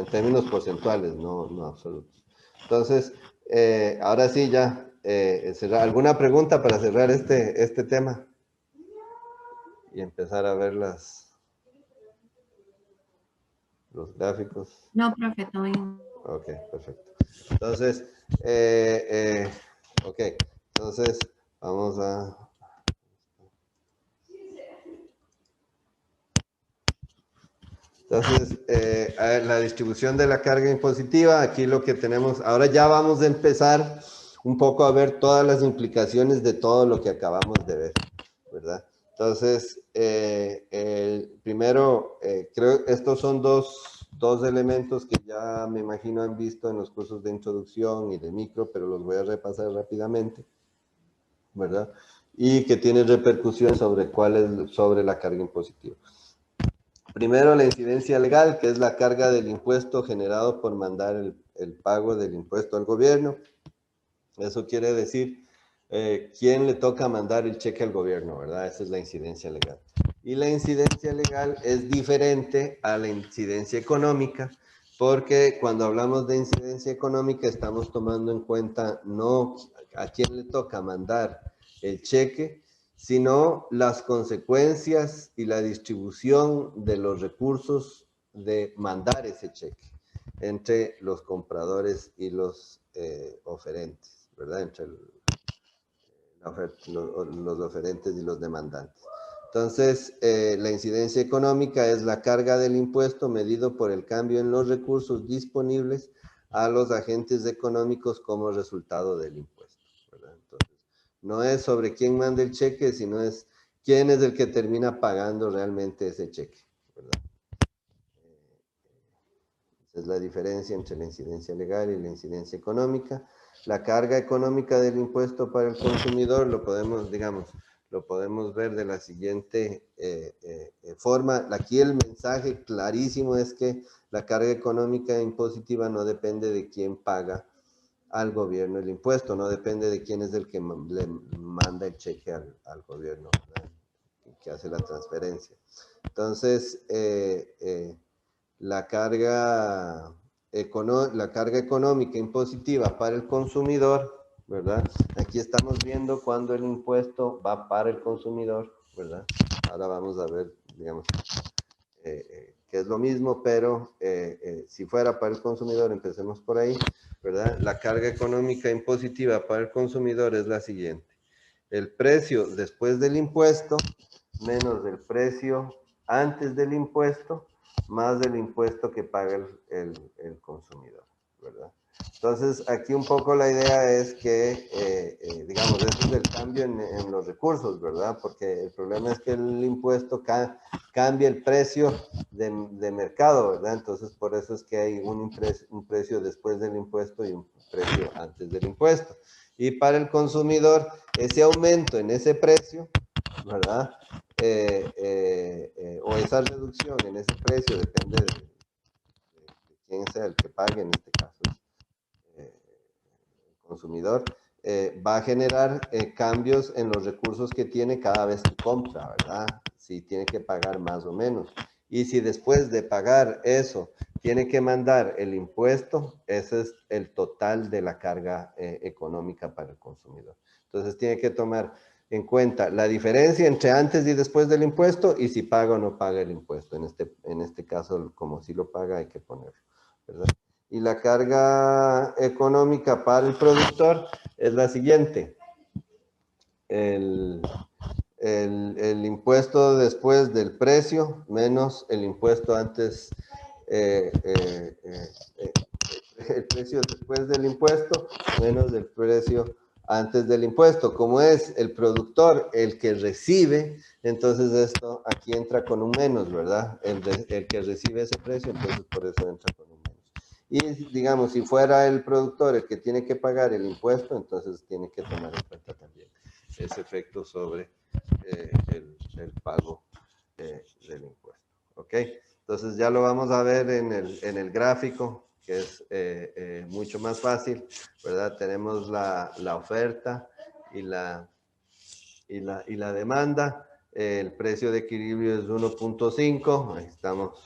En términos porcentuales, no absolutos. Entonces, ahora sí ya, ¿alguna pregunta para cerrar este tema? Y empezar a ver los gráficos. No, profe, todo bien. Ok, perfecto. Entonces, ok, entonces vamos a... Entonces, a ver, la distribución de la carga impositiva, aquí lo que tenemos, ahora ya vamos a empezar un poco a ver todas las implicaciones de todo lo que acabamos de ver, ¿verdad? Entonces, primero, creo que estos son dos elementos que ya me imagino han visto en los cursos de introducción y de micro, pero los voy a repasar rápidamente, ¿verdad? Y que tienen repercusión sobre la carga impositiva. Primero, la incidencia legal, que es la carga del impuesto generado por mandar el pago del impuesto al gobierno. Eso quiere decir quién le toca mandar el cheque al gobierno, ¿verdad? Esa es la incidencia legal. Y la incidencia legal es diferente a la incidencia económica, porque cuando hablamos de incidencia económica estamos tomando en cuenta no a quién le toca mandar el cheque, sino las consecuencias y la distribución de los recursos de mandar ese cheque entre los compradores y los oferentes, ¿verdad? Entre los oferentes y los demandantes. Entonces, la incidencia económica es la carga del impuesto medido por el cambio en los recursos disponibles a los agentes económicos como resultado del impuesto, ¿verdad? Entonces, no es sobre quién manda el cheque, sino es quién es el que termina pagando realmente ese cheque, ¿verdad? Esa es la diferencia entre la incidencia legal y la incidencia económica. La carga económica del impuesto para el consumidor lo podemos, digamos, lo podemos ver de la siguiente forma. Aquí el mensaje clarísimo es que la carga económica impositiva no depende de quién paga al gobierno el impuesto, no depende de quién es el que le manda el cheque al gobierno, ¿verdad? Que hace la transferencia. Entonces, la carga económica impositiva para el consumidor, ¿verdad? Aquí estamos viendo cuando el impuesto va para el consumidor, ¿verdad? Ahora vamos a ver, digamos, que es lo mismo, pero si fuera para el consumidor, empecemos por ahí, ¿verdad? La carga económica impositiva para el consumidor es la siguiente. El precio después del impuesto menos el precio antes del impuesto más del impuesto que paga el consumidor, ¿verdad? Entonces, aquí un poco la idea es que, digamos, este es el cambio en los recursos, ¿verdad? Porque el problema es que el impuesto cambia el precio de mercado, ¿verdad? Entonces, por eso es que hay un precio después del impuesto y un precio antes del impuesto. Y para el consumidor, ese aumento en ese precio, ¿verdad? O esa reducción en ese precio, depende de quién sea el que pague, en este caso el consumidor, va a generar cambios en los recursos que tiene cada vez que compra, ¿verdad? Si tiene que pagar más o menos. Y si después de pagar eso tiene que mandar el impuesto, ese es el total de la carga económica para el consumidor. Entonces tiene que tomar en cuenta la diferencia entre antes y después del impuesto y si paga o no paga el impuesto. En este caso, como si lo paga, hay que ponerlo, ¿verdad? Y la carga económica para el productor es la siguiente. El impuesto después del precio menos el impuesto antes, el precio después del impuesto menos el precio antes del impuesto. Como es el productor el que recibe, entonces esto aquí entra con un menos, ¿verdad? El que recibe ese precio, entonces por eso entra con un menos. Y digamos, si fuera el productor el que tiene que pagar el impuesto, entonces tiene que tomar en cuenta también ese efecto sobre el pago del impuesto. ¿Ok? Entonces ya lo vamos a ver en el gráfico, que es mucho más fácil, ¿verdad? Tenemos la oferta y la demanda. El precio de equilibrio es 1.5, ahí estamos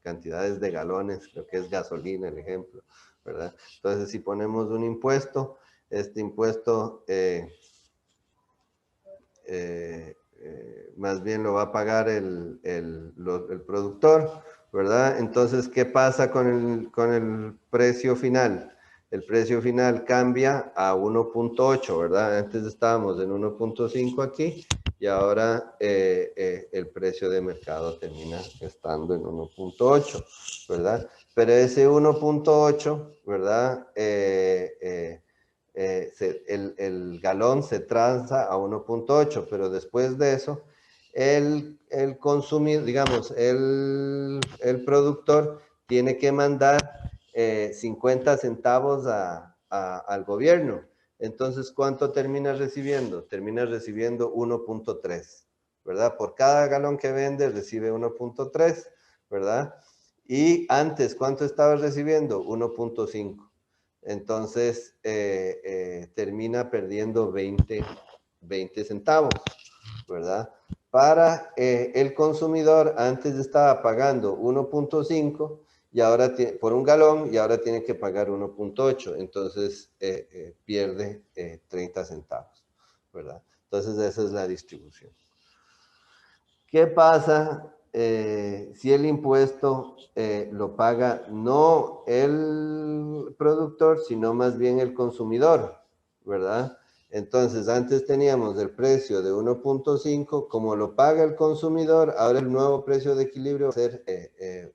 cantidades de galones, lo que es gasolina, el ejemplo, ¿verdad? Entonces, si ponemos un impuesto, este impuesto más bien lo va a pagar el productor, ¿verdad? Entonces, ¿qué pasa con el precio final? El precio final cambia a 1.8, ¿verdad? Antes estábamos en 1.5 aquí y ahora el precio de mercado termina estando en 1.8, ¿verdad? Pero ese 1.8, ¿verdad? El galón se transa a 1.8, pero después de eso, el consumidor, digamos, el productor tiene que mandar 50 centavos al gobierno. Entonces, ¿cuánto termina recibiendo? Termina recibiendo 1.3, ¿verdad? Por cada galón que vende recibe 1.3, ¿verdad? Y antes, ¿cuánto estaba recibiendo? 1.5. Entonces, termina perdiendo 20 centavos, ¿verdad? Para el consumidor, antes estaba pagando 1.5 y ahora por un galón y ahora tiene que pagar 1.8, entonces pierde 30 centavos, ¿verdad? Entonces, esa es la distribución. ¿Qué pasa si el impuesto lo paga no el productor, sino más bien el consumidor, ¿verdad? Entonces, antes teníamos el precio de 1.5, como lo paga el consumidor, ahora el nuevo precio de equilibrio va a ser el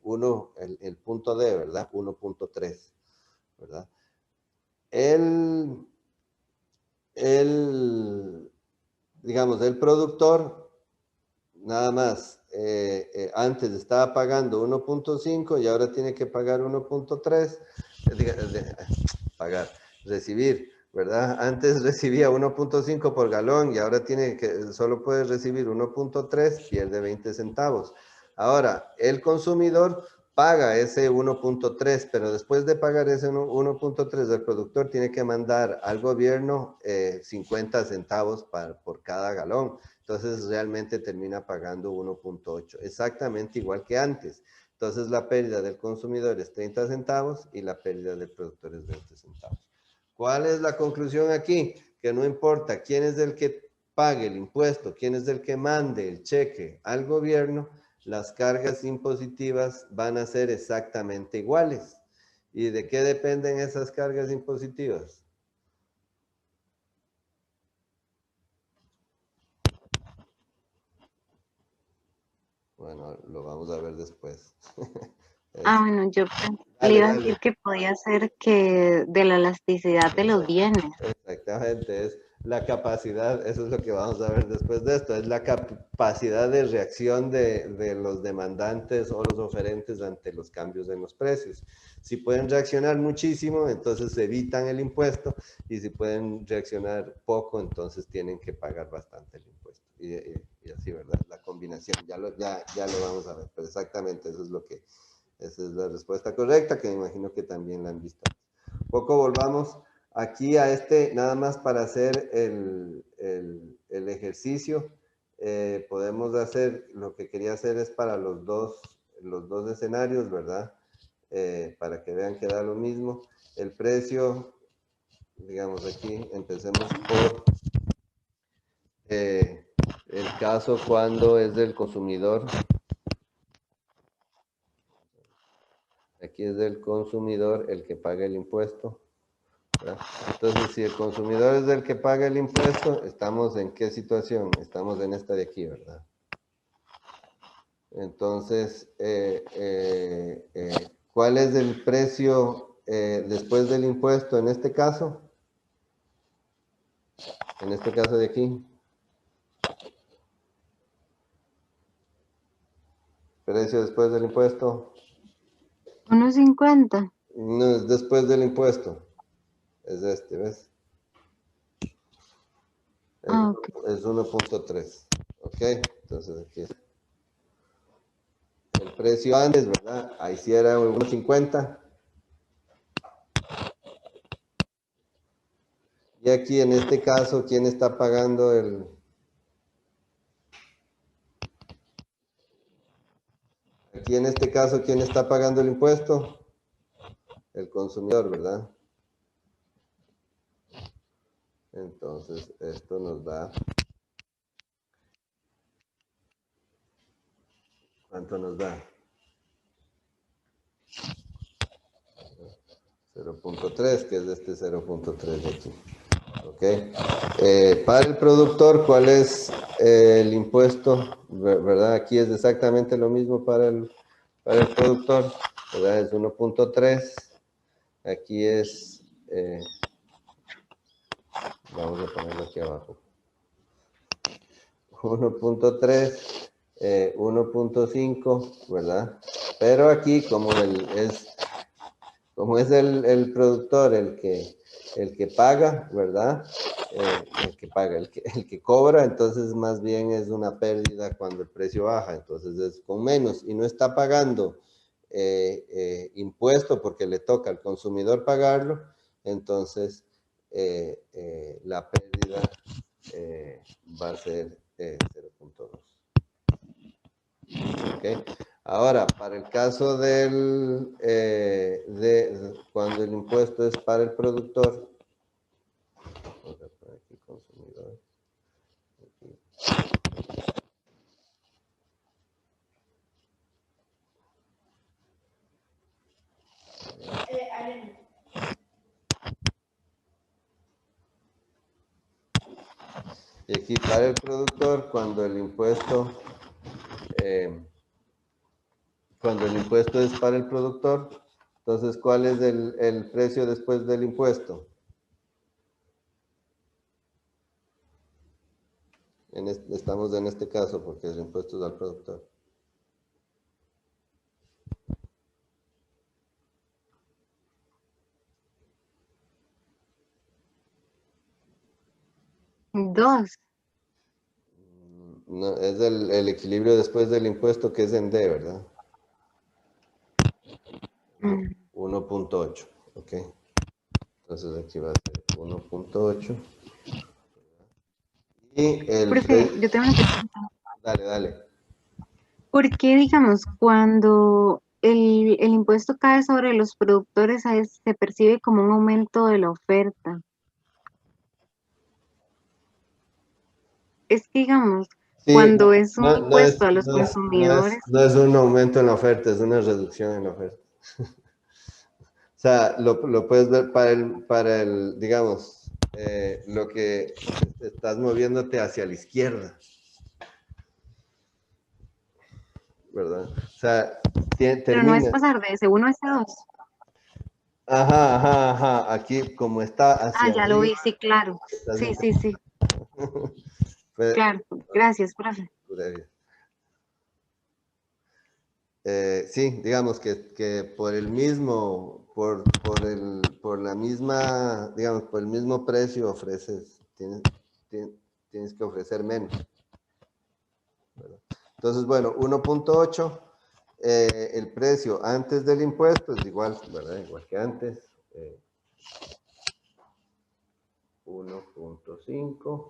punto D, ¿verdad? 1.3, ¿verdad? Digamos, el productor nada más, antes estaba pagando 1.5 y ahora tiene que pagar 1.3, recibir, ¿verdad? Antes recibía 1.5 por galón y ahora solo puede recibir 1.3, pierde 20 centavos. Ahora, el consumidor paga ese 1.3, pero después de pagar ese 1.3, el productor tiene que mandar al gobierno 50 centavos por cada galón. Entonces realmente termina pagando 1.8, exactamente igual que antes. Entonces la pérdida del consumidor es 30 centavos y la pérdida del productor es 20 centavos. ¿Cuál es la conclusión aquí? Que no importa quién es el que pague el impuesto, quién es el que mande el cheque al gobierno, las cargas impositivas van a ser exactamente iguales. ¿Y de qué dependen esas cargas impositivas? Bueno, lo vamos a ver después. Bueno, yo le iba a decir que podía ser que de la elasticidad de los bienes. Exactamente, es la capacidad, eso es lo que vamos a ver después de esto, es la capacidad de reacción de los demandantes o los oferentes ante los cambios en los precios. Si pueden reaccionar muchísimo, entonces evitan el impuesto, y si pueden reaccionar poco, entonces tienen que pagar bastante el impuesto. Y así, ¿verdad? La combinación, ya lo vamos a ver, pero exactamente eso es esa es la respuesta correcta, que me imagino que también la han visto. Poco volvamos aquí a nada más para hacer el ejercicio. Podemos hacer, lo que quería hacer es para los dos escenarios, ¿verdad? Para que vean que da lo mismo. El precio, digamos aquí, empecemos por el caso cuando es del consumidor. Aquí es del consumidor el que paga el impuesto, ¿verdad? Entonces, si el consumidor es el que paga el impuesto, ¿estamos en qué situación? Estamos en esta de aquí, ¿verdad? Entonces, ¿cuál es el precio después del impuesto en este caso? En este caso de aquí. Precio después del impuesto. 1.50. No es después del impuesto. Es ¿ves? Ok. Es 1.3. ¿Ok? Entonces aquí es. El precio antes, ¿verdad? Ahí sí era 1.50. Y aquí en este caso, ¿quién está pagando aquí en este caso, ¿quién está pagando el impuesto? El consumidor, ¿verdad? Entonces, esto nos da... ¿Cuánto nos da? 0.3, que es este 0.3 de aquí. ¿Ok? Para el productor, ¿cuál es el impuesto? ¿Verdad? Aquí es exactamente lo mismo para el productor, ¿verdad? Es 1.3. Aquí es... vamos a ponerlo aquí abajo. 1.3, 1.5, ¿verdad? Pero aquí, como es el productor el que paga, ¿verdad? El que paga, el que cobra, entonces más bien es una pérdida cuando el precio baja, entonces es con menos y no está pagando impuesto porque le toca al consumidor pagarlo, entonces la pérdida va a ser 0.2. ¿Okay? Ahora, para el caso de cuando el impuesto es para el productor, vamos a poner aquí consumidor. Aquí. Y aquí para el productor, cuando el impuesto es para el productor, entonces, ¿cuál es el precio después del impuesto? Estamos en este caso porque el impuesto es al productor. Dos. No, es el equilibrio después del impuesto que es en D, ¿verdad? 1.8, ¿ok? Entonces aquí va a ser 1.8. Y Profe, yo tengo una pregunta. Dale. ¿Por qué, digamos, cuando el impuesto cae sobre los productores, se percibe como un aumento de la oferta? Es que, digamos, Sí, cuando es un no impuesto a los consumidores, no es un aumento en la oferta, es una reducción en la oferta. O sea, lo puedes ver para el digamos, lo que estás moviéndote hacia la izquierda, ¿verdad? O sea, pero no es termina. pasar de S1 a S2. Ajá. Aquí, como está Ah, hacia ya lo arriba, vi, sí, claro. estás Sí, viendo. sí, sí, claro. Gracias, profe. Sí, digamos que por el mismo, por la misma, digamos, por el mismo precio tienes que ofrecer menos, ¿verdad? Entonces, bueno, 1.8, el precio antes del impuesto es igual, ¿verdad? Igual que antes, 1.5,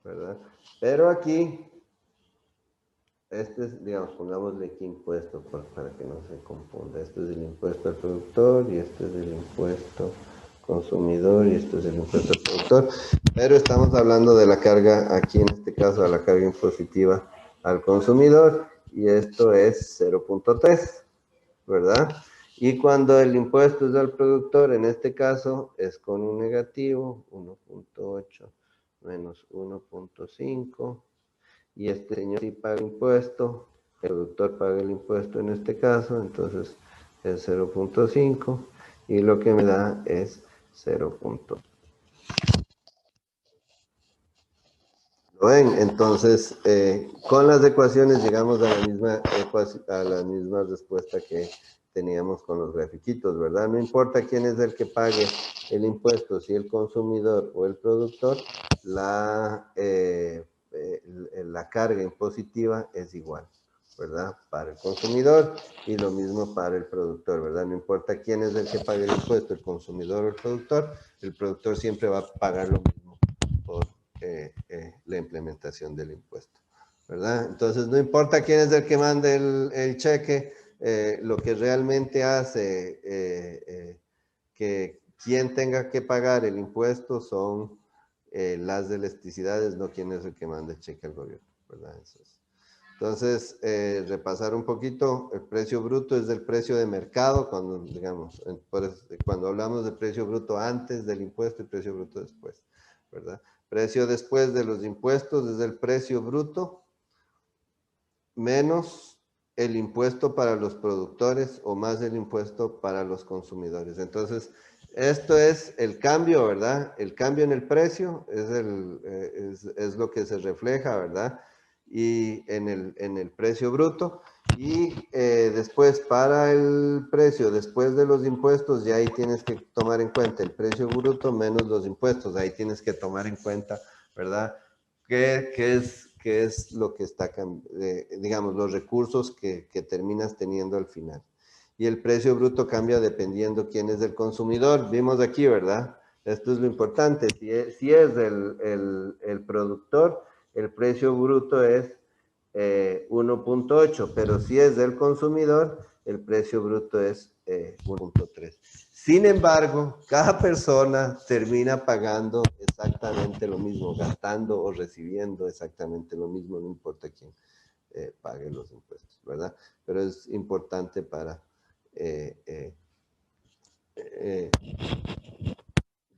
¿verdad? Pero aquí, este es, digamos, pongámosle aquí impuesto para que no se confunda. Este es el impuesto al productor y este es el impuesto consumidor y este es el impuesto al productor. Pero estamos hablando de la carga, aquí en este caso, de la carga impositiva al consumidor y esto es 0.3, ¿verdad? Y cuando el impuesto es al productor, en este caso, es con un negativo, 1.8 menos 1.5. Y este señor sí paga impuesto, el productor paga el impuesto en este caso, entonces es 0.5 y lo que me da es 0. ¿Lo ven? Entonces, con las ecuaciones llegamos a la misma respuesta que teníamos con los grafiquitos, ¿verdad? No importa quién es el que pague el impuesto, si el consumidor o el productor, la carga impositiva es igual, ¿verdad? Para el consumidor y lo mismo para el productor, ¿verdad? No importa quién es el que pague el impuesto, el consumidor o el productor siempre va a pagar lo mismo por la implementación del impuesto, ¿verdad? Entonces, no importa quién es el que mande el cheque, lo que realmente hace que quien tenga que pagar el impuesto son las elasticidades, no quién es el que manda el cheque al gobierno, ¿verdad? Eso es. Entonces, repasar un poquito, el precio bruto es el precio de mercado, cuando, digamos, cuando hablamos de precio bruto antes del impuesto y precio bruto después, ¿verdad? Precio después de los impuestos es el precio bruto menos el impuesto para los productores o más el impuesto para los consumidores. Entonces, esto es el cambio, ¿verdad? El cambio en el precio es lo que se refleja, ¿verdad? Y en el precio bruto. Y después, para el precio, después de los impuestos, ya ahí tienes que tomar en cuenta el precio bruto menos los impuestos. Ahí tienes que tomar en cuenta, ¿verdad? ¿Qué es lo que está, digamos, los recursos que terminas teniendo al final? Y el precio bruto cambia dependiendo quién es el consumidor. Vimos aquí, ¿verdad? Esto es lo importante. Si es el productor, el precio bruto es 1.8, pero si es del consumidor, el precio bruto es 1.3. Sin embargo, cada persona termina pagando exactamente lo mismo, gastando o recibiendo exactamente lo mismo, no importa quién pague los impuestos, ¿verdad? Pero es importante para,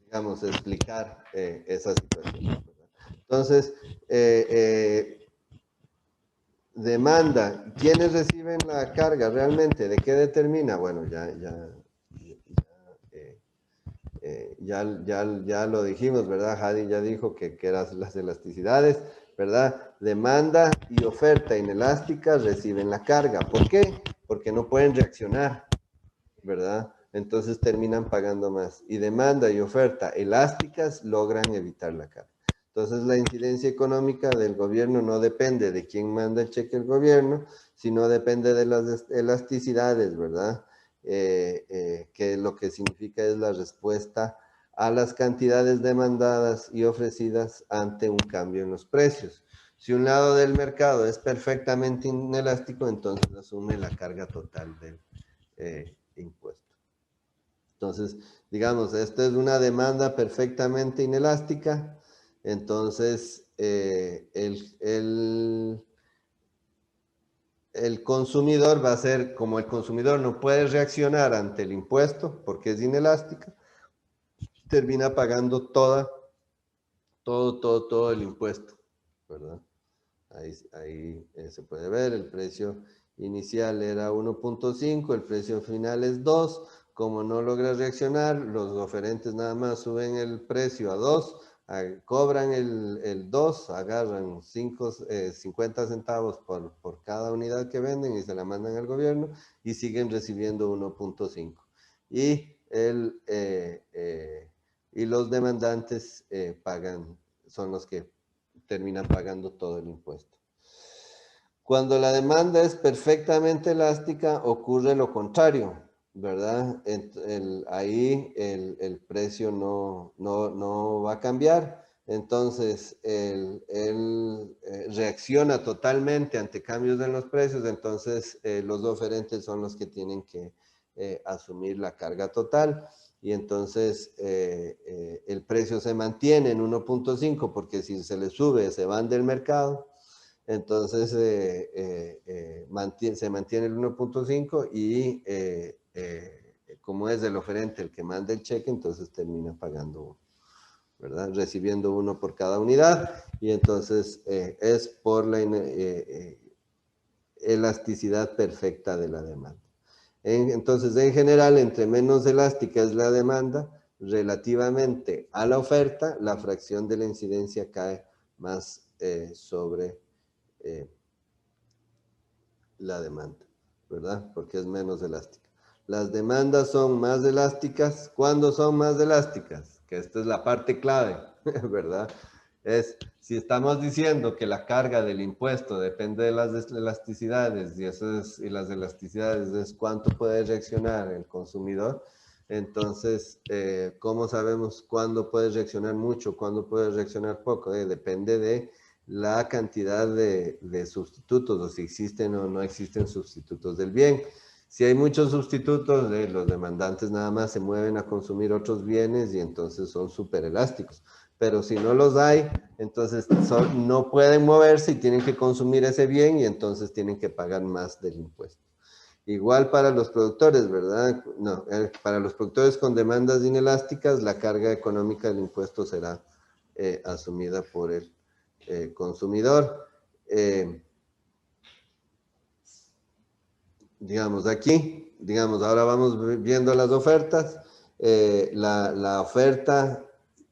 digamos, explicar esa situación, ¿verdad? Entonces, demanda, ¿quiénes reciben la carga realmente? ¿De qué determina? Bueno, ya lo dijimos, ¿verdad? Hadi ya dijo que eran las elasticidades, ¿verdad? Demanda y oferta inelásticas reciben la carga. ¿Por qué? Porque no pueden reaccionar, ¿verdad? Entonces terminan pagando más. Y demanda y oferta elásticas logran evitar la carga. Entonces la incidencia económica del gobierno no depende de quién manda el cheque al gobierno, sino depende de las elasticidades, ¿verdad? Que lo que significa es la respuesta a las cantidades demandadas y ofrecidas ante un cambio en los precios. Si un lado del mercado es perfectamente inelástico, entonces asume la carga total del impuesto. Entonces, digamos, esta es una demanda perfectamente inelástica, entonces el consumidor va a ser, como el consumidor no puede reaccionar ante el impuesto porque es inelástica, termina pagando todo el impuesto, ¿verdad? Ahí se puede ver, el precio inicial era 1.5, el precio final es 2, como no logra reaccionar, los oferentes nada más suben el precio a 2, cobran el 2, agarran 50 centavos por cada unidad que venden y se la mandan al gobierno y siguen recibiendo 1.5. Y los demandantes son los que terminan pagando todo el impuesto. Cuando la demanda es perfectamente elástica, ocurre lo contrario, ¿verdad? Ahí el precio no va a cambiar, entonces él reacciona totalmente ante cambios en los precios, entonces los oferentes son los que tienen que asumir la carga total. Y entonces el precio se mantiene en 1.5 porque si se le sube se van del mercado, entonces se mantiene el 1.5 y como es el oferente el que manda el cheque, entonces termina pagando, ¿verdad? Recibiendo uno por cada unidad y entonces es por la elasticidad perfecta de la demanda. Entonces, en general, entre menos elástica es la demanda, relativamente a la oferta, la fracción de la incidencia cae más sobre la demanda, ¿verdad? Porque es menos elástica. Las demandas son más elásticas. ¿Cuándo son más elásticas? Que esta es la parte clave, ¿verdad? Si estamos diciendo que la carga del impuesto depende de las elasticidades y las elasticidades es cuánto puede reaccionar el consumidor, Entonces, ¿cómo sabemos cuándo puede reaccionar mucho, cuándo puede reaccionar poco? Depende de la cantidad de sustitutos, o si existen o no existen sustitutos del bien. Si hay muchos sustitutos, los demandantes nada más se mueven a consumir otros bienes y entonces son súper elásticos. Pero si no los hay, entonces no pueden moverse y tienen que consumir ese bien y entonces tienen que pagar más del impuesto. Igual para los productores, ¿verdad? No, para los productores con demandas inelásticas, la carga económica del impuesto será asumida por el consumidor. Digamos, aquí, digamos, ahora vamos viendo las ofertas. La oferta,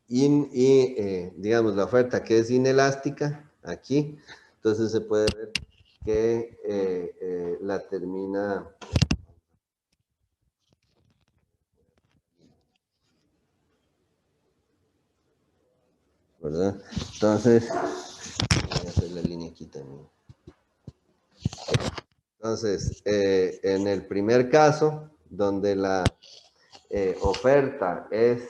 digamos, la oferta que es inelástica, aquí, entonces se puede ver que la termina... ¿verdad? Entonces, voy a hacer la línea aquí también. Entonces, en el primer caso, donde la oferta es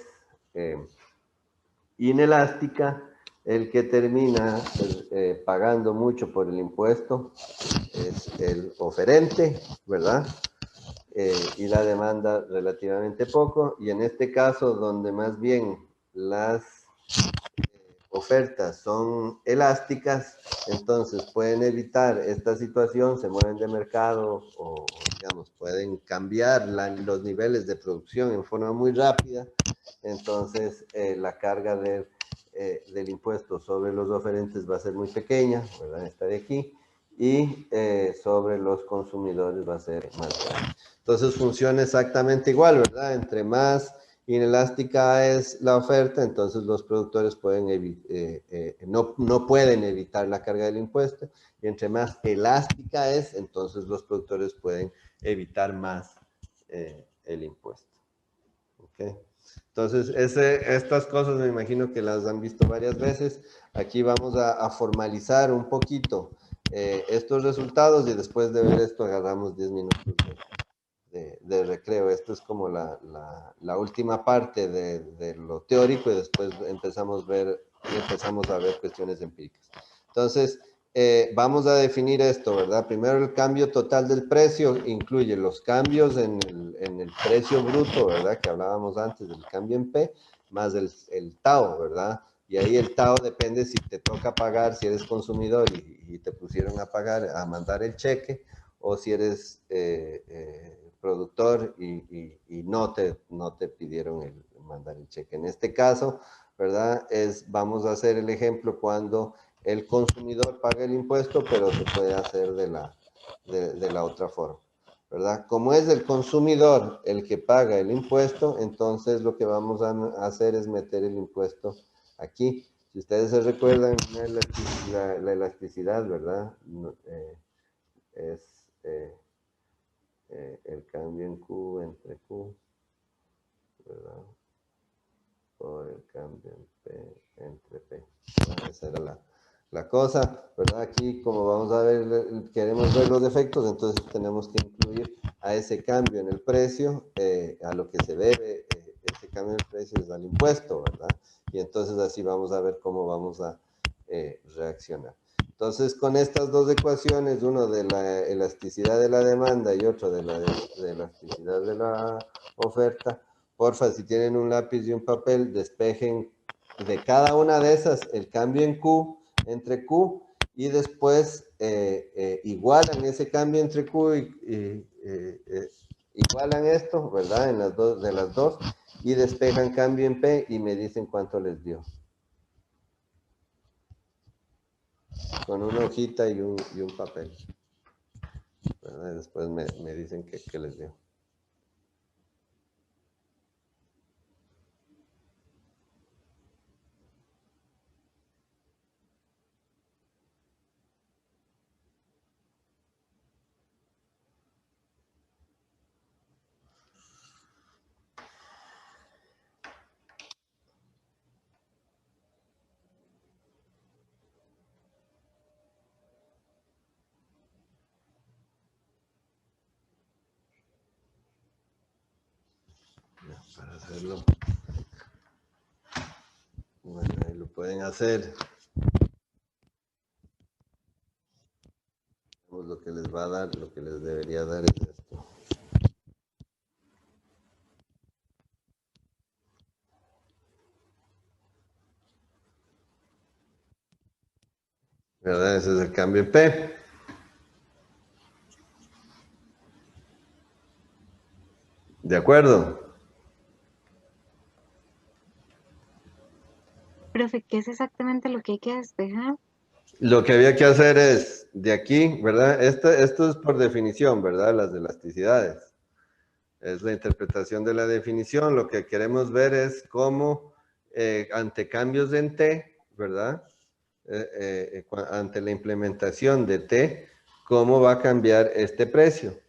inelástica, el que termina pagando mucho por el impuesto es el oferente, ¿verdad? Y la demanda relativamente poco. Y en este caso, donde más bien las ofertas son elásticas, entonces pueden evitar esta situación, se mueven de mercado o digamos, pueden cambiar los niveles de producción en forma muy rápida, entonces la carga del impuesto sobre los oferentes va a ser muy pequeña, ¿verdad? Esta de aquí, y sobre los consumidores va a ser más grande. Entonces funciona exactamente igual, ¿verdad? Entre más inelástica es la oferta, entonces los productores no pueden evitar la carga del impuesto, y entre más elástica es, entonces los productores pueden evitar más el impuesto. ¿Okay? Entonces, estas cosas me imagino que las han visto varias veces. Aquí vamos a formalizar un poquito estos resultados y después de ver esto agarramos 10 minutos de recreo. Esto es como la última parte de lo teórico y después empezamos a ver cuestiones empíricas. Entonces, vamos a definir esto, ¿verdad? Primero, el cambio total del precio incluye los cambios en el precio bruto, ¿verdad? Que hablábamos antes del cambio en P, más el TAO, ¿verdad? Y ahí el TAO depende si te toca pagar, si eres consumidor y te pusieron a pagar, a mandar el cheque, o si eres productor y no te pidieron mandar el cheque. En este caso, ¿verdad? Vamos a hacer el ejemplo cuando el consumidor paga el impuesto, pero se puede hacer de la otra forma, ¿verdad? Como es el consumidor el que paga el impuesto, entonces lo que vamos a hacer es meter el impuesto aquí. Si ustedes se recuerdan, la elasticidad, ¿verdad? Es el cambio en Q entre Q, ¿verdad? Por el cambio en P entre P. ¿Verdad? Esa era la cosa, ¿verdad? Aquí, como vamos a ver, queremos ver los efectos, entonces tenemos que incluir a ese cambio en el precio, a lo que se debe, ese cambio en el precio es al impuesto, ¿verdad? Y entonces así vamos a ver cómo vamos a reaccionar. Entonces, con estas dos ecuaciones, uno de la elasticidad de la demanda y otro de la elasticidad de la oferta, porfa, si tienen un lápiz y un papel, despejen de cada una de esas el cambio en Q, entre Q, y después igualan ese cambio entre Q igualan esto, ¿verdad? En las dos, de las dos, y despejan cambio en P y me dicen cuánto les dio. Con una hojita y un papel. ¿Verdad? Después me dicen qué les dio. para hacerlo. Bueno, ahí lo pueden hacer. Lo que les va a dar, lo que les debería dar es esto. ¿Verdad? Ese es el cambio en P. ¿De acuerdo? Profe, ¿qué es exactamente lo que hay que despejar? Lo que había que hacer es, de aquí, ¿verdad? Esto es por definición, ¿verdad? Las elasticidades. Es la interpretación de la definición. Lo que queremos ver es cómo ante cambios en T, ¿verdad? Ante la implementación de T, cómo va a cambiar este precio,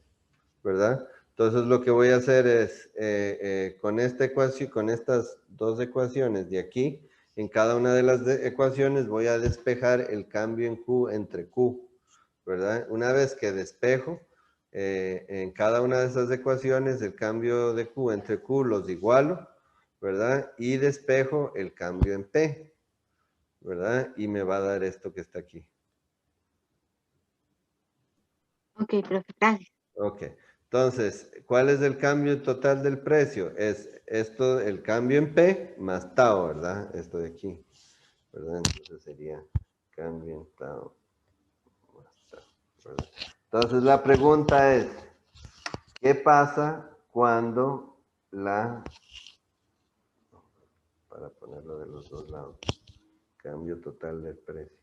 ¿verdad? Entonces lo que voy a hacer es, con esta ecuación, con estas dos ecuaciones de aquí, en cada una de las ecuaciones voy a despejar el cambio en Q entre Q, ¿verdad? Una vez que despejo, en cada una de esas ecuaciones el cambio de Q entre Q los igualo, ¿verdad? Y despejo el cambio en P, ¿verdad? Y me va a dar esto que está aquí. Ok, profe, gracias. Ok. Entonces, ¿cuál es el cambio total del precio? Es esto, el cambio en P más tau, ¿verdad? Esto de aquí, ¿verdad? Entonces sería cambio en tau más tau, ¿verdad? Entonces la pregunta es, ¿qué pasa cuando para ponerlo de los dos lados, cambio total del precio,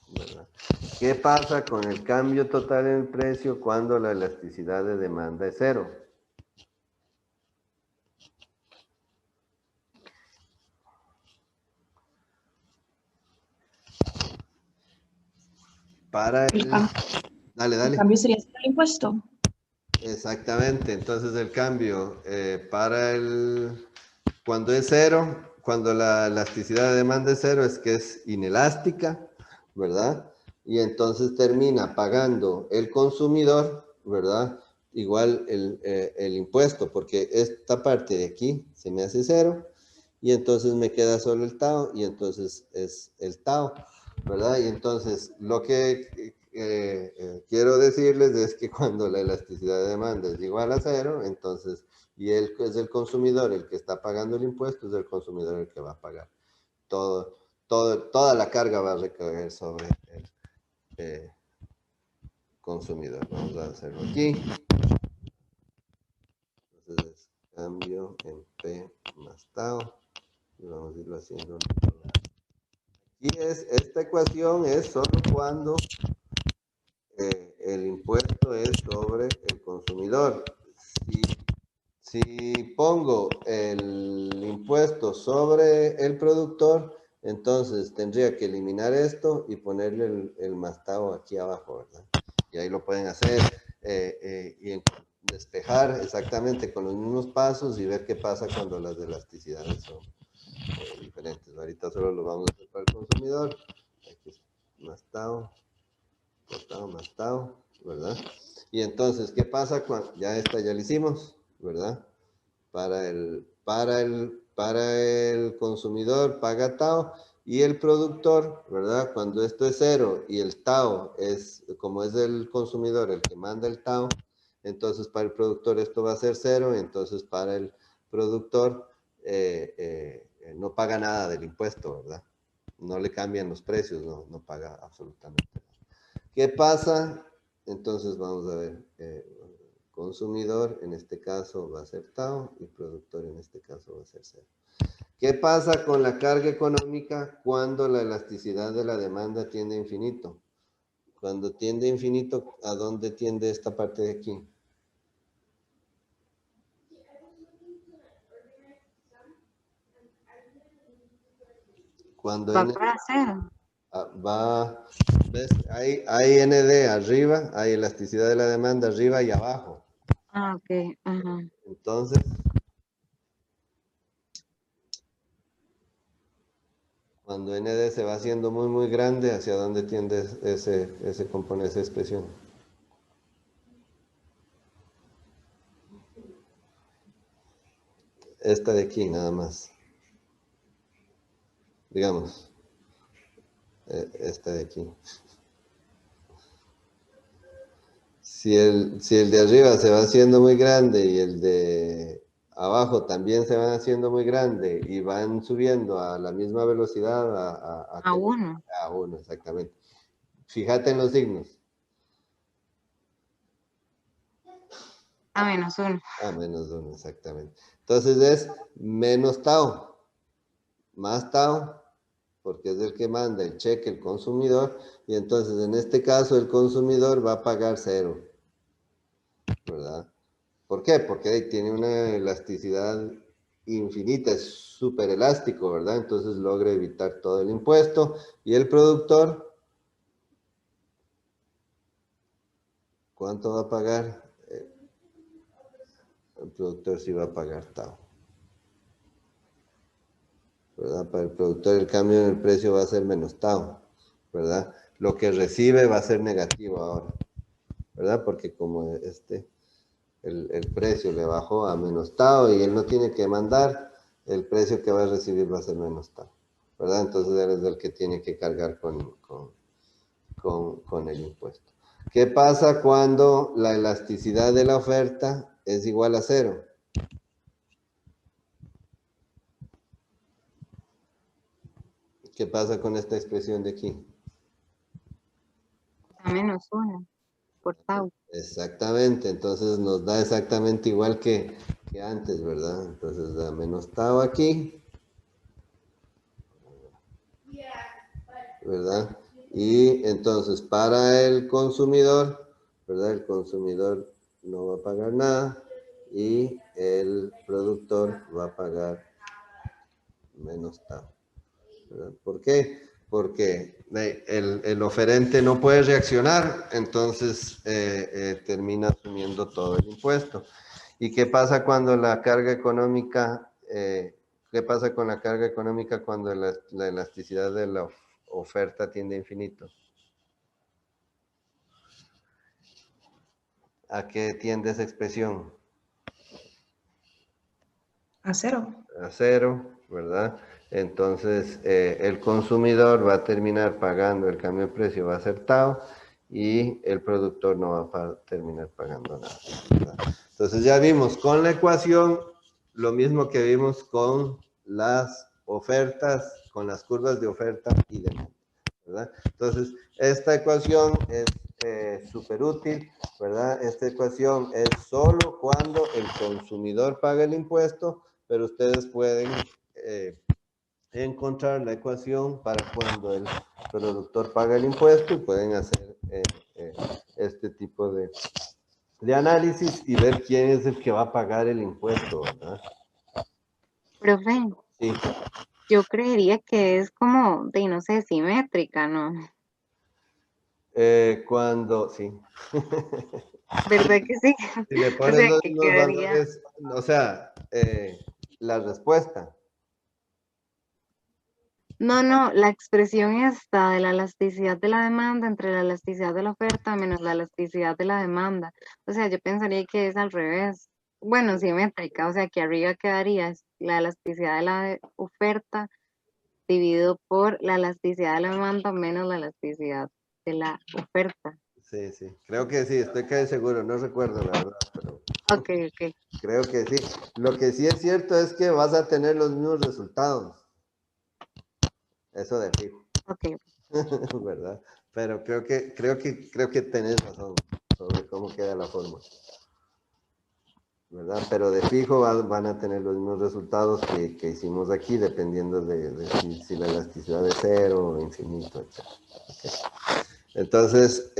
¿verdad? ¿Qué pasa con el cambio total en el precio cuando la elasticidad de demanda es cero? Para el... Dale, El dale. cambio sería hacer el impuesto. Exactamente, entonces el cambio cuando es cero, cuando la elasticidad de demanda es cero, es que es inelástica, ¿verdad? Y entonces termina pagando el consumidor, ¿verdad? Igual el impuesto, porque esta parte de aquí se me hace cero, y entonces me queda solo el tau, y entonces es el tau, ¿verdad? Y entonces lo que quiero decirles es que cuando la elasticidad de demanda es igual a cero, entonces, y él es el consumidor el que está pagando el impuesto, es el consumidor el que va a pagar. Toda la carga va a recaer sobre el consumidor. Vamos a hacerlo aquí. Entonces, cambio en P más tau. Y vamos a irlo haciendo. Y esta ecuación es solo cuando el impuesto es sobre el consumidor. Si pongo el impuesto sobre el productor, entonces tendría que eliminar esto y ponerle el mastao aquí abajo, ¿verdad? Y ahí lo pueden hacer y despejar exactamente con los mismos pasos y ver qué pasa cuando las elasticidades son diferentes. Ahorita solo lo vamos a hacer para el consumidor. Aquí es mastao, mastao, ¿verdad? Y entonces, ¿qué pasa cuando ya esta ya la hicimos, ¿verdad? Para el consumidor paga tau y el productor, ¿verdad? Cuando esto es cero y el tau es, como es el consumidor el que manda el tau, entonces para el productor esto va a ser cero, entonces para el productor no paga nada del impuesto, ¿verdad? No le cambian los precios, no paga absolutamente nada. ¿Qué pasa? Entonces vamos a ver, consumidor en este caso va a ser tau y productor en este caso va a ser cero. ¿Qué pasa con la carga económica cuando la elasticidad de la demanda tiende a infinito? Cuando tiende a infinito, ¿a dónde tiende esta parte de aquí? Cuando Va N para cero. va, ¿ves? Hay ND arriba, hay elasticidad de la demanda arriba y abajo. Ah, ok. Ajá. Entonces, cuando ND se va haciendo muy grande, ¿hacia dónde tiende ese componente, esa expresión? esta de aquí nada más. Digamos, esta de aquí. Si el de arriba se va haciendo muy grande y el de abajo también se van haciendo muy grande y van subiendo a la misma velocidad A 1. a 1, exactamente. Fíjate en los signos. A -1. A -1, exactamente. Entonces es menos tau, más tau, porque es el que manda el cheque, el consumidor, y entonces en este caso el consumidor va a pagar 0, ¿verdad? ¿Por qué? Porque ahí tiene una elasticidad infinita, es súper elástico, ¿verdad? Entonces logra evitar todo el impuesto, y el productor, ¿cuánto va a pagar? El productor sí va a pagar tau, ¿verdad? Para el productor el cambio en el precio va a ser menos tau, ¿verdad? Lo que recibe va a ser negativo ahora, ¿verdad? Porque como el precio le bajó a menos tau y él no tiene que mandar, el precio que va a recibir va a ser menos tau, ¿verdad? Entonces él es el que tiene que cargar con el impuesto. ¿Qué pasa cuando la elasticidad de la oferta es igual a 0? ¿Qué pasa con esta expresión de aquí? A -1 por tau. Exactamente, entonces nos da exactamente igual que antes, ¿verdad? Entonces da menos tau aquí, ¿verdad? Y entonces para el consumidor, ¿verdad? El consumidor no va a pagar nada y el productor va a pagar menos tau, ¿verdad? ¿Por qué? Porque el oferente no puede reaccionar, entonces termina asumiendo todo el impuesto. ¿Y qué pasa cuando la carga económica, qué pasa con la carga económica cuando la elasticidad de la oferta tiende a infinito? ¿A qué tiende esa expresión? A 0. A 0, ¿verdad? Entonces el consumidor va a terminar pagando el cambio de precio, va a ser tau, y el productor no va a terminar pagando nada, ¿verdad? Entonces ya vimos con la ecuación lo mismo que vimos con las ofertas, con las curvas de oferta y demanda, ¿verdad? Entonces esta ecuación es súper útil, ¿verdad? Esta ecuación es solo cuando el consumidor paga el impuesto, pero ustedes pueden encontrar la ecuación para cuando el productor paga el impuesto y pueden hacer este tipo de análisis y ver quién es el que va a pagar el impuesto, ¿verdad? Profe, Sí. yo creería que es como, de no sé, simétrica, ¿no? Cuando, sí. ¿Verdad que sí? Si le O pones sea, los que mismos quedaría... valores, o sea, la respuesta. No, no, la expresión esta de la elasticidad de la demanda entre la elasticidad de la oferta menos la elasticidad de la demanda. O sea, yo pensaría que es al revés. Bueno, simétrica, o sea, que arriba quedaría la elasticidad de la oferta dividido por la elasticidad de la demanda menos la elasticidad de la oferta. Sí, sí. Creo que sí, estoy casi seguro, no recuerdo la verdad, pero Ok, ok, creo que sí. Lo que sí es cierto es que vas a tener los mismos resultados. Eso de fijo, ok. ¿verdad? Pero creo que tenés razón sobre cómo queda la forma, ¿verdad? Pero de fijo van a tener los mismos resultados que hicimos aquí, dependiendo de si la elasticidad es 0 o infinito, etc. Okay. Entonces,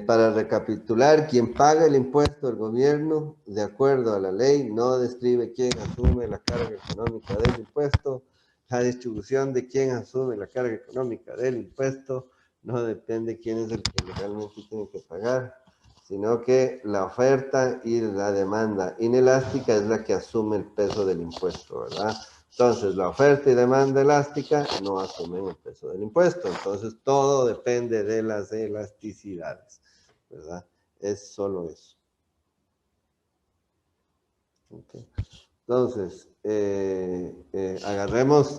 para recapitular, quien paga el impuesto al gobierno, de acuerdo a la ley, no describe quién asume la carga económica del impuesto. La distribución de quién asume la carga económica del impuesto no depende de quién es el que legalmente tiene que pagar, sino que la oferta y la demanda inelástica es la que asume el peso del impuesto, ¿verdad? Entonces, la oferta y demanda elástica no asumen el peso del impuesto. Entonces, todo depende de las elasticidades, ¿verdad? Es solo eso. Okay. Entonces, agarremos